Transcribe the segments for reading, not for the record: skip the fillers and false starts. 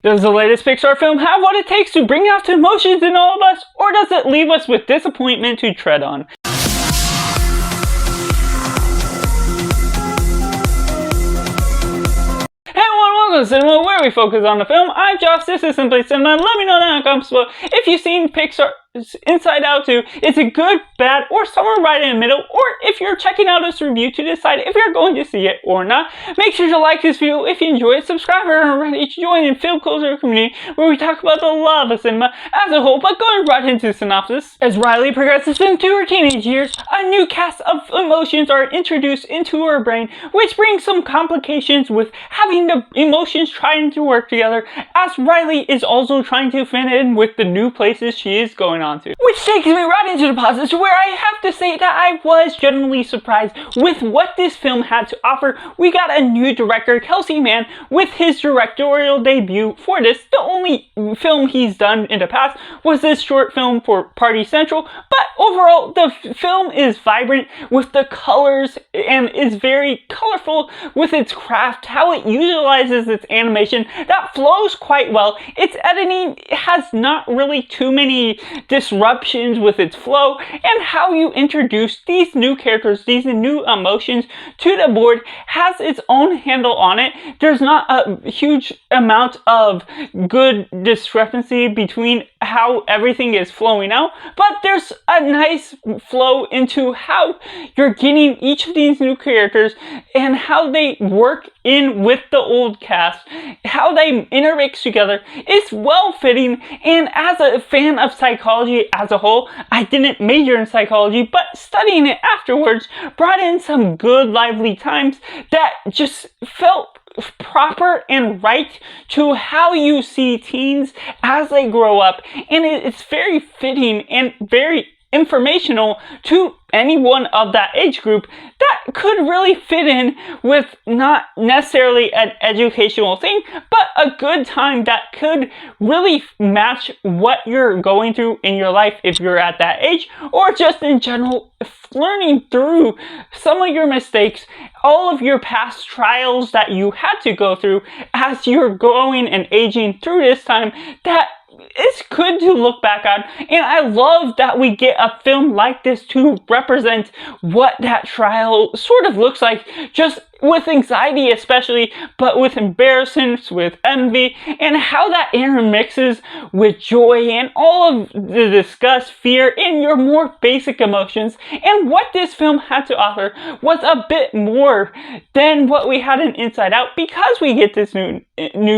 Does the latest Pixar film have what it takes to bring out the emotions in all of us, or does it leave us with disappointment to tread on? Hey everyone, welcome to Cinema, where we focus on the film. I'm Josh, this is Simply Cinema. Let me know down in the comments below if you've seen Pixar Inside Out 2. Is it good, bad, or somewhere right in the middle? Or if you're checking out this review to decide if you're going to see it or not. Make sure to like this video if you enjoy it, subscribe if you're not already, join in Film Closer community where we talk about the love of cinema as a whole. But going right into the synopsis. As Riley progresses into her teenage years, a new cast of emotions are introduced into her brain, which brings some complications with having the emotions trying to work together, as Riley is also trying to fit in with the new places she is going on to. Which takes me right into the positives, where I have to say that I was genuinely surprised with what this film had to offer. We got a new director, Kelsey Mann, with his directorial debut for this. The only film he's done in the past was this short film for Party Central, but overall the film is vibrant with the colors and is very colorful with its craft, how it utilizes its animation that flows quite well. Its editing has not really too many disruptions with its flow, and how you introduce these new characters, these new emotions to the board has its own handle on it. There's not a huge amount of good discrepancy between how everything is flowing out, but there's a nice flow into how you're getting each of these new characters and how they work in with the old cast, how they intermix together. It's well fitting, and as a fan of psychology as a whole, I didn't major in psychology, but studying it afterwards brought in some good lively times that just felt proper and right to how you see teens as they grow up, and it's very fitting and very informational to anyone of that age group that could really fit in with not necessarily an educational thing, but a good time that could really match what you're going through in your life if you're at that age, or just in general learning through some of your mistakes, all of your past trials that you had to go through as you're growing and aging through this time. That it's good to look back on, and I love that we get a film like this to represent what that trial sort of looks like, just with anxiety especially, but with embarrassment, with envy, and how that intermixes with joy and all of the disgust, fear, and your more basic emotions. And what this film had to offer was a bit more than what we had in Inside Out, because we get this new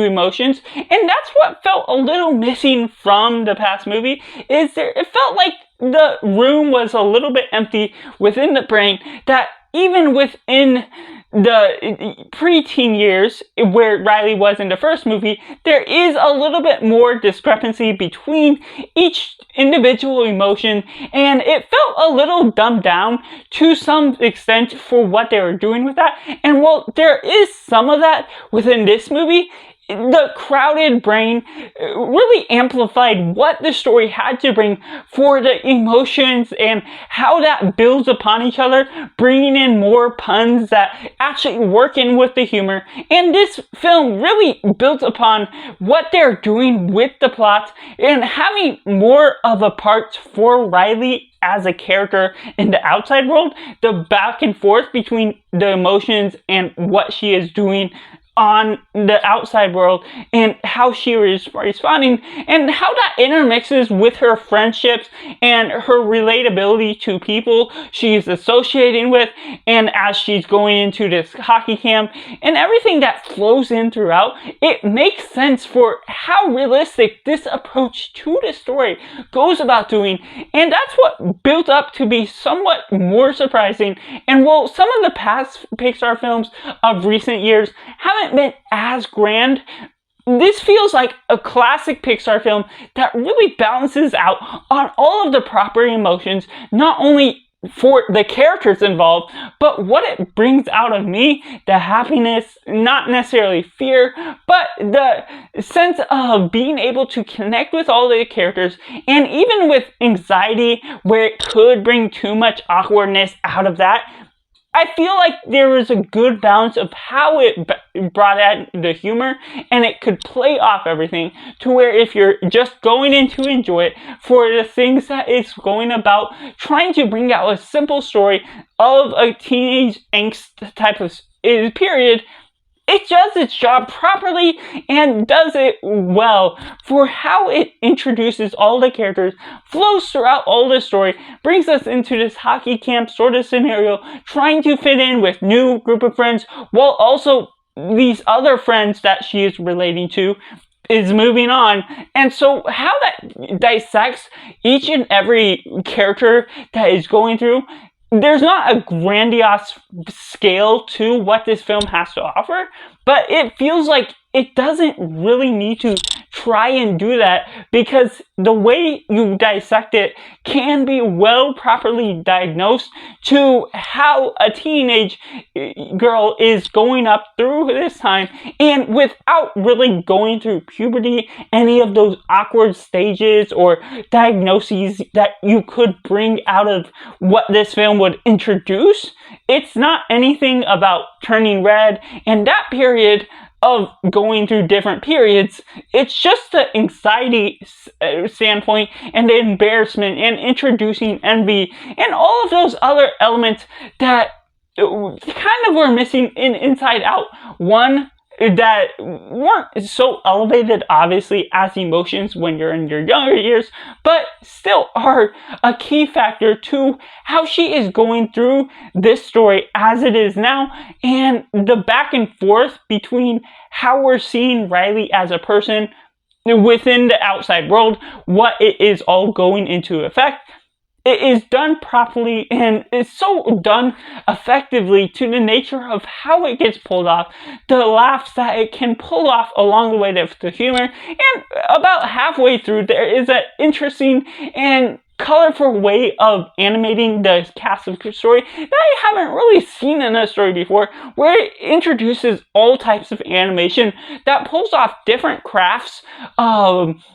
emotions, and that's what felt a little missing from the past movie. It felt like the room was a little bit empty within the brain, that even within the preteen years where Riley was in the first movie, there is a little bit more discrepancy between each individual emotion, and it felt a little dumbed down to some extent for what they were doing with that. And while there is some of that within this movie, the crowded brain really amplified what the story had to bring for the emotions and how that builds upon each other, bringing in more puns that actually work in with the humor. And this film really built upon what they're doing with the plot and having more of a part for Riley as a character in the outside world, the back and forth between the emotions and what she is doing on the outside world, and how she is responding, and how that intermixes with her friendships and her relatability to people she's associating with, and as she's going into this hockey camp, and everything that flows in throughout. It makes sense for how realistic this approach to the story goes about doing, and that's what built up to be somewhat more surprising. And while some of the past Pixar films of recent years haven't been as grand, this feels like a classic Pixar film that really balances out on all of the proper emotions, not only for the characters involved, but what it brings out of me, the happiness, not necessarily fear, but the sense of being able to connect with all the characters, and even with anxiety where it could bring too much awkwardness out of that. I feel like there was a good balance of how it brought out the humor, and it could play off everything to where if you're just going in to enjoy it for the things that it's going about, trying to bring out a simple story of a teenage angst type of period, it does its job properly and does it well for how it introduces all the characters, flows throughout all the story, brings us into this hockey camp sort of scenario, trying to fit in with new group of friends, while also these other friends that she is relating to is moving on. And so how that dissects each and every character that is going through, there's not a grandiose scale to what this film has to offer, but it feels like it doesn't really need to try and do that, because the way you dissect it can be well properly diagnosed to how a teenage girl is going up through this time, and without really going through puberty, any of those awkward stages or diagnoses that you could bring out of what this film would introduce. It's not anything about turning red and that period of going through different periods. It's just the anxiety standpoint and the embarrassment and introducing envy and all of those other elements that kind of were missing in Inside Out. One, that weren't so elevated, obviously, as emotions when you're in your younger years, but still are a key factor to how she is going through this story as it is now, and the back and forth between how we're seeing Riley as a person within the outside world, what it is all going into effect. It is done properly, and it's so done effectively to the nature of how it gets pulled off, the laughs that it can pull off along the way, the humor, and about halfway through there is an interesting and colorful way of animating the cast of the story that I haven't really seen in a story before, where it introduces all types of animation that pulls off different crafts,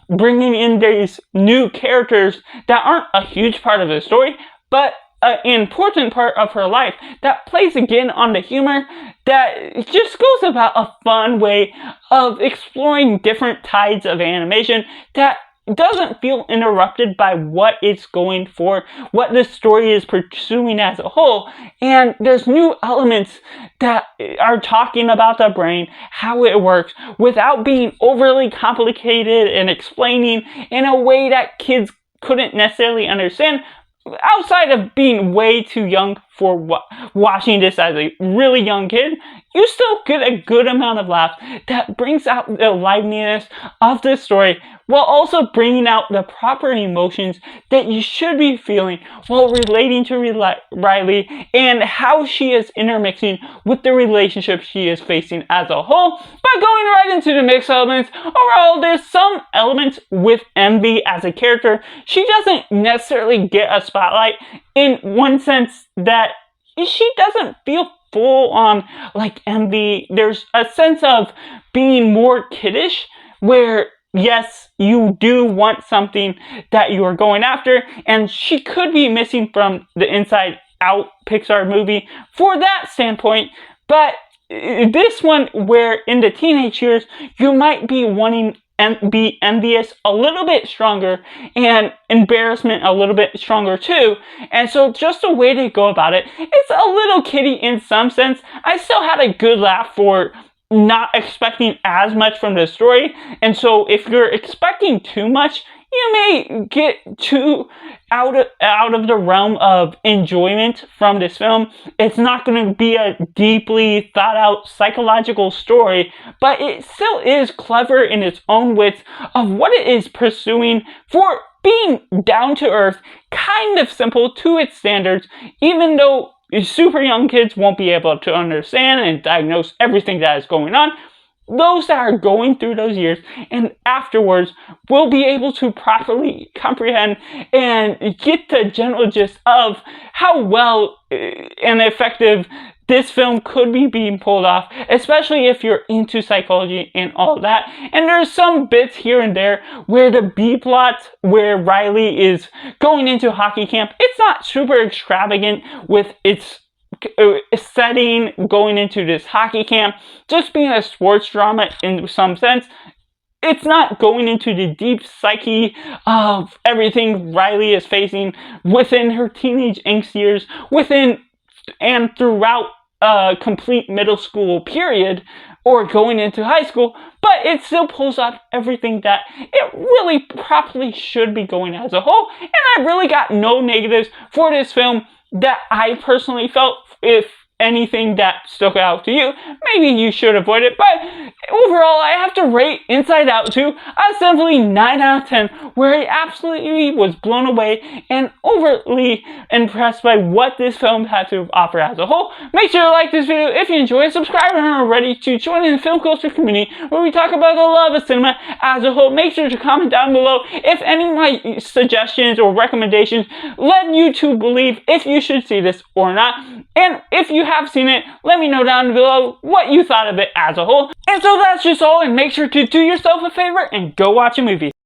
bringing in these new characters that aren't a huge part of the story, but an important part of her life that plays again on the humor that just goes about a fun way of exploring different tides of animation that doesn't feel interrupted by what it's going for, what the story is pursuing as a whole. And there's new elements that are talking about the brain, how it works, without being overly complicated and explaining in a way that kids couldn't necessarily understand, outside of being way too young for watching this as a really young kid. You still get a good amount of laugh that brings out the liveliness of this story, while also bringing out the proper emotions that you should be feeling while relating to Riley and how she is intermixing with the relationship she is facing as a whole. But going right into the mixed elements, overall there's some elements with Envy as a character. She doesn't necessarily get a spotlight in one sense that she doesn't feel full on like Envy. There's a sense of being more kiddish where, yes, you do want something that you are going after, and she could be missing from the Inside Out Pixar movie for that standpoint. But this one, where in the teenage years, you might be wanting and be envious a little bit stronger and embarrassment a little bit stronger too. And so just a way to go about it, it's a little kiddie in some sense. I still had a good laugh for not expecting as much from the story. And so if you're expecting too much, you may get too out of the realm of enjoyment from this film. It's not going to be a deeply thought out psychological story, but it still is clever in its own wits of what it is pursuing for being down to earth, kind of simple to its standards, even though super young kids won't be able to understand and diagnose everything that is going on. Those that are going through those years and afterwards will be able to properly comprehend and get the general gist of how well and effective this film could be being pulled off, especially if you're into psychology and all that. And there's some bits here and there where the B plot, where Riley is going into hockey camp, it's not super extravagant with its setting, going into this hockey camp, just being a sports drama in some sense. It's not going into the deep psyche of everything Riley is facing within her teenage angst years, within and throughout a complete middle school period, or going into high school, but it still pulls off everything that it really properly should be going as a whole. And I really got no negatives for this film that I personally felt. If anything that stuck out to you, maybe you should avoid it. But overall, I have to rate Inside Out 2 a simply 9 out of 10, where I absolutely was blown away and overly impressed by what this film had to offer as a whole. Make sure to like this video if you enjoy it, subscribe if you're not already, to join in the film culture community where we talk about the love of cinema as a whole. Make sure to comment down below if any of my suggestions or recommendations led you to believe if you should see this or not. And if you have seen it, let me know down below what you thought of it as a whole. And so that's just all, and make sure to do yourself a favor and go watch a movie.